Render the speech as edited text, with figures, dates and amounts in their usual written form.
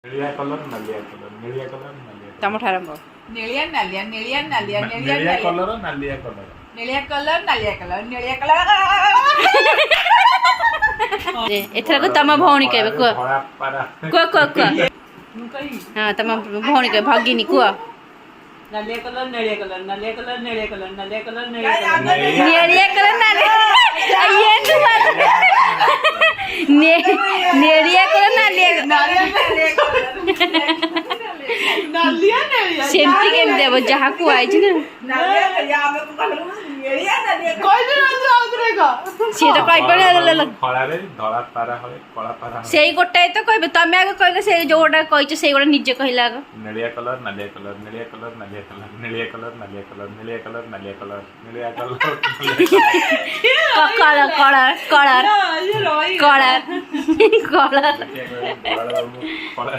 Nelia colour नालिया colour नेलिया colour नालिया तमठ आरंभ नेलिया नालिया नेलिया नालिया नेलिया नेलिया नालिया कलर नालिया कलर नेलिया कलर नालिया कलर नेलिया कलर एथरक तम भौणी कहबे को धड़ा पारा को हां तम भौणी के भगिनी को नालिया कलर नेलिया कलर नालिया कलर नेलिया कलर नालिया कलर नेलिया कलर नेरिया कलर नालिया ये तो बात नेरिया कलर नालिया नालिया नालिया नालिया सेमती के देव जहा को आइ छ न नालिया नालिया हम को नेलिया नालिया कोई दिन आउतरेगा से तो कहि पड़े खळा रे धड़ा पारा होय कळा पारा सेई गोटाए तो कहबे तमे आगे कहले से जोटा कहिछ सेई गोटा निजे कहिला आगे नेलिया कलर नालिया कलर नेलिया कलर नालिया कलर नेलिया कलर नालिया कलर नेलिया कलर नालिया कलर नेलिया कलर कलर कलर कलर ये रोई कलर कलर कलर